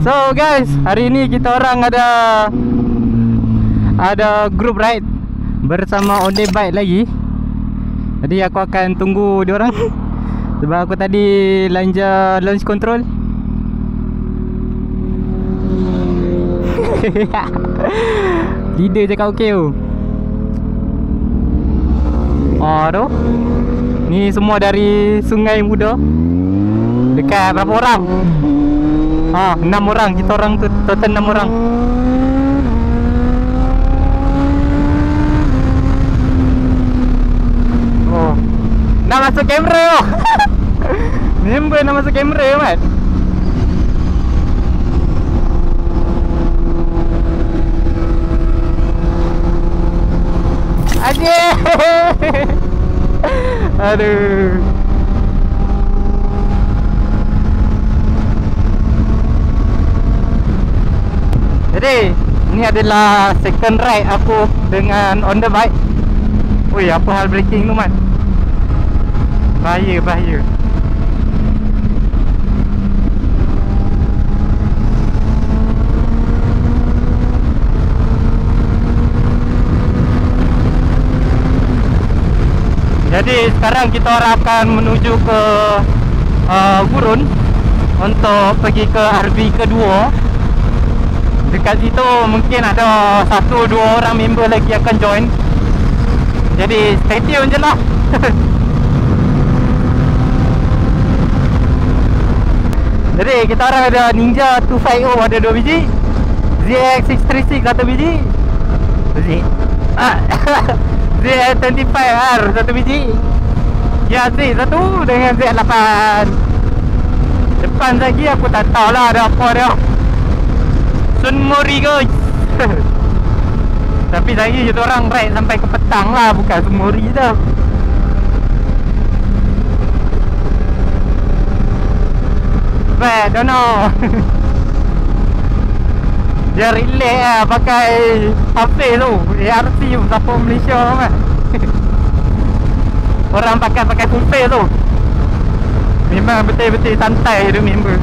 So guys, hari ni kita orang ada group ride bersama Onde Bike lagi. Jadi aku akan tunggu diorang sebab aku tadi lanja launch control. Leader cakap okey tu. Oh tu. Ni semua dari Sungai Muda. Dekat berapa orang? 6 orang. Kita orang tu total 6 orang. Oh, nak masuk kamera tu. Member nak masuk kamera kan. Aduh. Aduh. Jadi, ni adalah second ride aku dengan Onde Bike. Ui, apa hal braking tu man? Bahaya, bahaya. Jadi sekarang kita orang akan menuju ke Gurun untuk pergi ke RV kedua. Dekat situ mungkin ada 1-2 orang member lagi akan join. Jadi stay tune je lah. Jadi kita orang ada Ninja 250 ada 2 biji, ZX636 1 biji, ZX25R 1 biji, YZ 1 dengan Z8. Depan lagi aku tak tahu lah ada apa dia. Sunmori guys. Tapi lagi kita orang ride sampai ke petang lah, bukan Sunmori tu. But don't know. Dia relax lah pakai Hafiz tu, ARC siapa Malaysia kan. Orang pakai full face tu. Memang betul-betul santai dia member.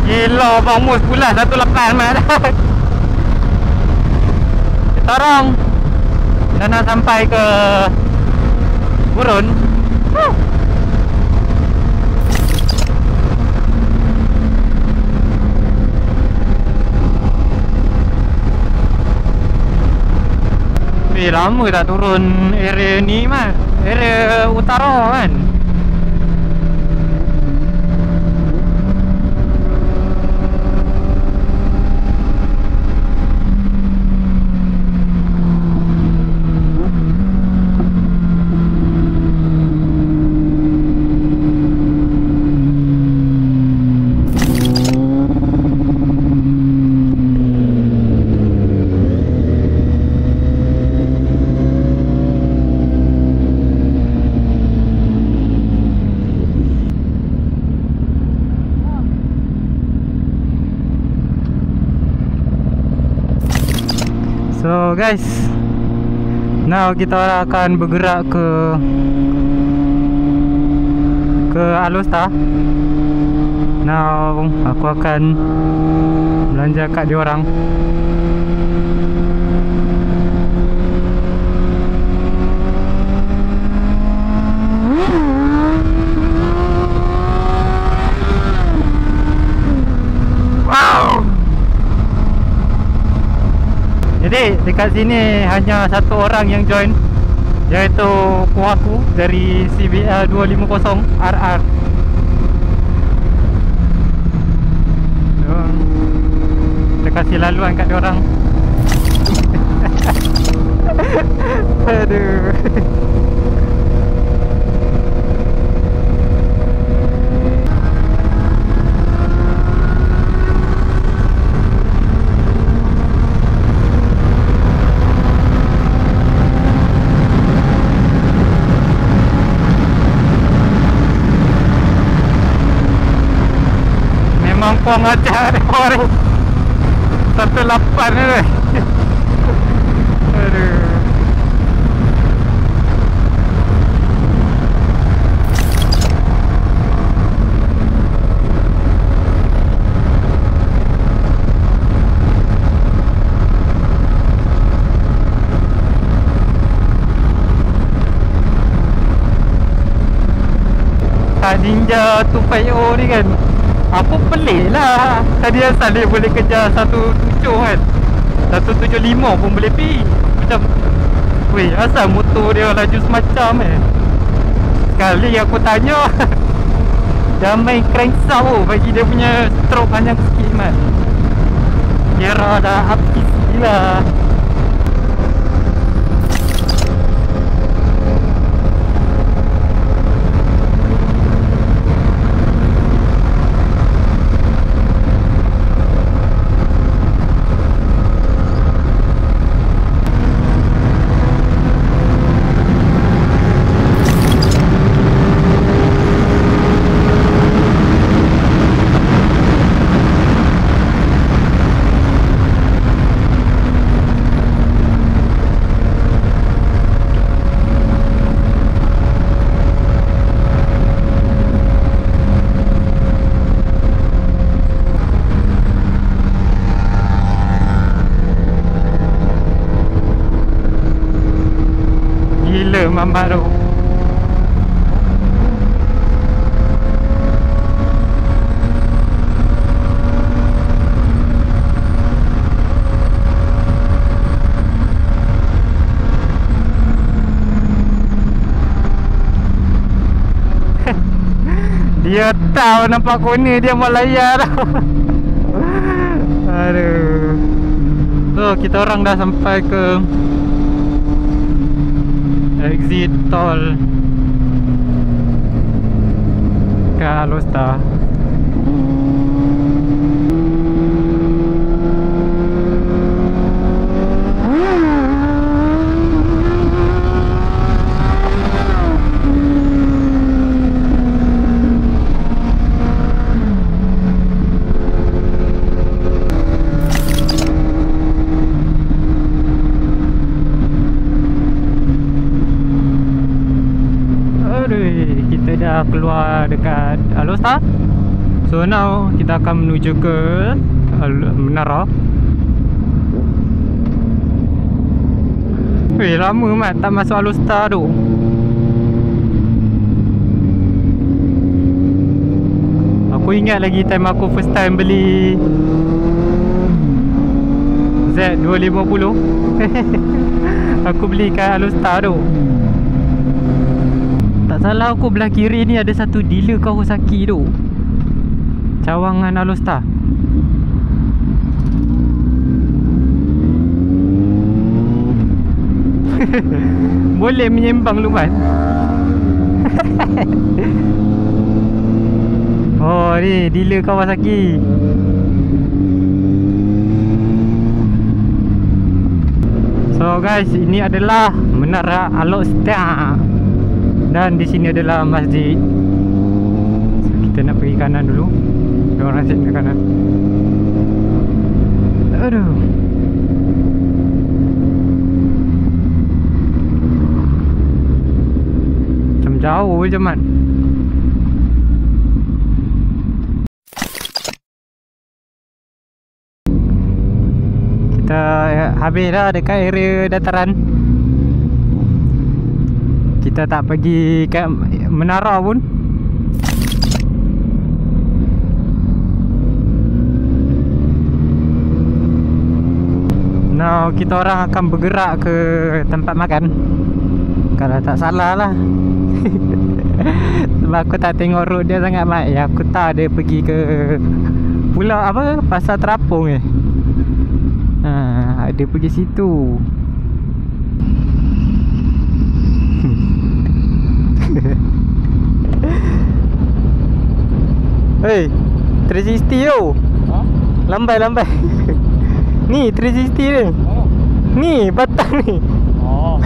Gila, bangun pula 18 mat. Kita orang dah nak sampai ke Gurun. Lama tak turun area ni mah. Area utara kan. So guys, now kita akan bergerak ke Alostar. Now aku akan belanja kat diorang. Wow. Jadi dekat sini hanya satu orang yang join, iaitu kuaku dari CBR 250 RR. Kita kasih laluan kat diorang. Aduh. Memang kuang ajar orang 18 ni. Aduh. Ninja 250 ni kan, aku pelik lah. Tadi asal dia boleh kejar 17 kan, 175 pun boleh pergi. Macam, weh, asal motor dia laju semacam Sekali aku tanya dah main crankshaft tu, bagi dia punya stroke panjang sikit mat. Kira dah habis gila. Gila mamat tu. Dia tahu nampak koni dia mau layar tau. Aduh. So kita orang dah sampai ke exit tol ke Alusta. Kita dah keluar dekat Alusta. So now kita akan menuju ke Menara. Weh, lama mat tak masuk Alusta tu. Aku ingat lagi time aku first time beli Z250. Aku beli kat Alusta tu. Tak salah aku belah kiri ni ada satu dealer Kawasaki tu, cawangan Alusta. Boleh menyembang lumat. Oh ni dealer Kawasaki. So guys, ini adalah Menara Alusta. Dan di sini adalah masjid. So, kita nak pergi kanan dulu. Ada orang sit kat kanan. Aduh. Macam jauh je mat. Kita habis dah dekat area dataran. Kita tak pergi ke menara pun. Now kita orang akan bergerak ke tempat makan, kalau tak salah lah. Sebab aku tak tengok road dia sangat mat. Ya, aku tak ada pergi ke pulau apa, Pasar Terapung ada pergi situ. Hei, 360 tu. Ha? Lambai. Ni 360 ni. Oh. Ni batang ni. Oh.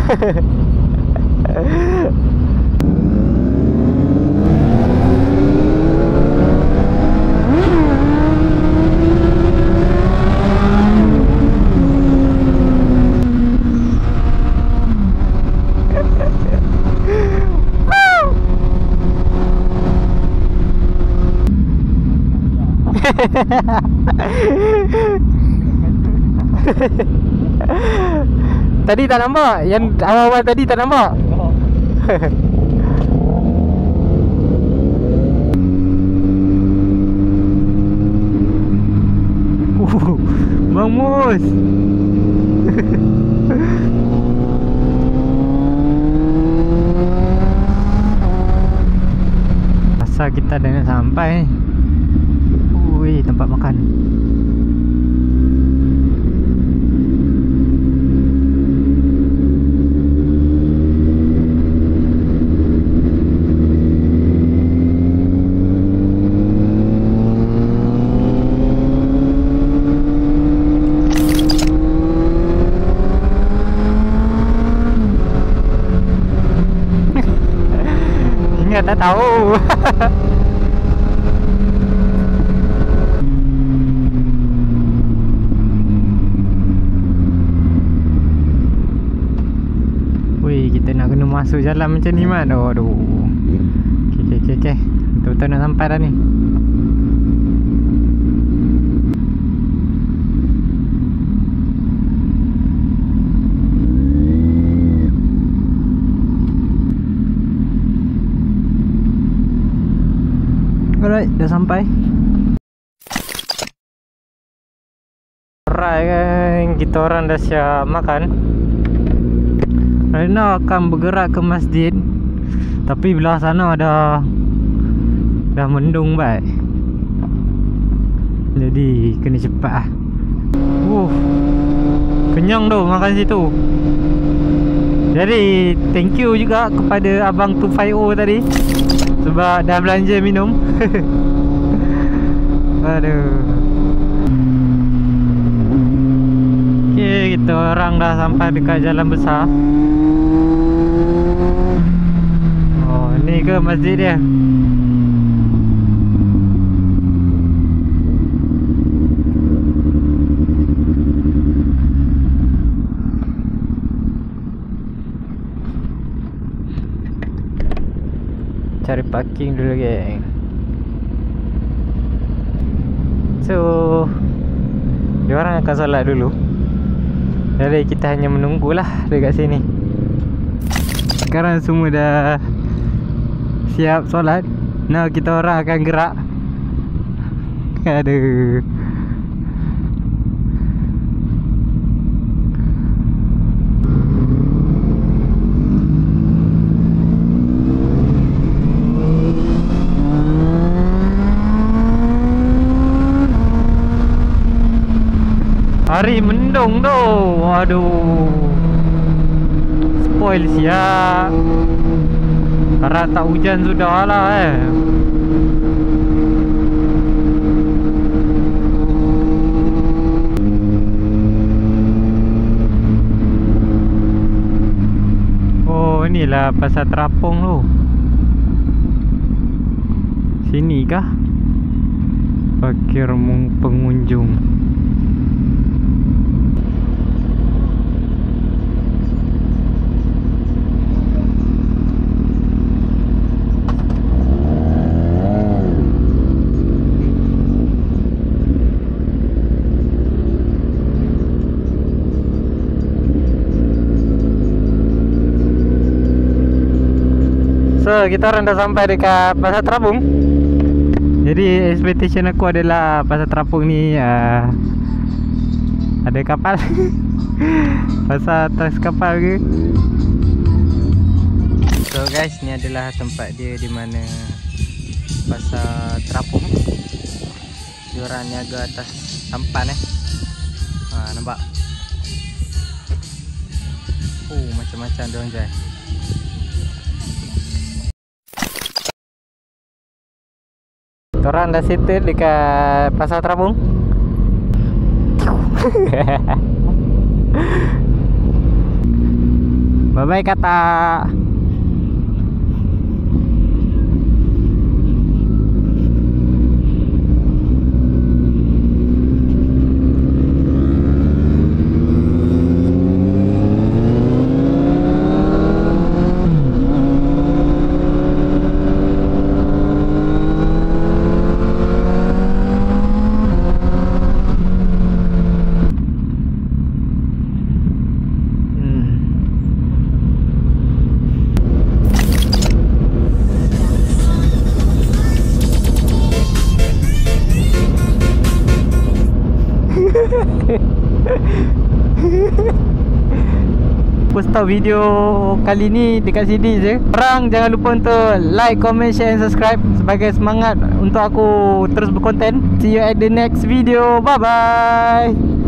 Tadi tak nampak. Yang awal-awal tadi tak nampak. Oh. Bang Mus. Asal kita dah nak sampai. Ui, tempat makan. Ingat tak tahu. Wih, kita nak kena masuk jalan macam ni man. Aduh. Okey. Betul-betul nak sampai dah ni. Alright, dah sampai. Alright kan, kita orang dah siap makan. Rena akan bergerak ke masjid. Tapi belah sana dah mendung baik. Jadi kena cepat lah. Kenyang tu makan situ. Jadi thank you juga kepada Abang 250 tadi sebab dah belanja minum. Aduh. Okay, kita orang dah sampai dekat jalan besar. Oh, ni ke masjid dia? Cari parking dulu geng. So diorang akan solat dulu. Jadi kita hanya menunggulah dekat sini. Sekarang semua dah siap solat. Now kita orang akan gerak. Aduh. Hari mendung tu. Aduh. Spoil siap. Harap tak hujan sudah lah Oh, inilah pasar terapung tu. Sini kah? Parkir pengunjung. So, kita orang dah sampai dekat pasar terapung. Jadi expectation aku adalah pasar terapung ni ada kapal. Pasar atas kapal ke. So guys, ni adalah tempat dia di mana pasar terapung. Diorang niaga atas sampan nampak. Oh, macam-macam diorang jual. Korang dah settle dekat Pasar Terapung. Bye-bye kata. Post stop video kali ni dekat sini je. Korang jangan lupa untuk like, comment, share and subscribe sebagai semangat untuk aku terus berkonten. See you at the next video. Bye bye.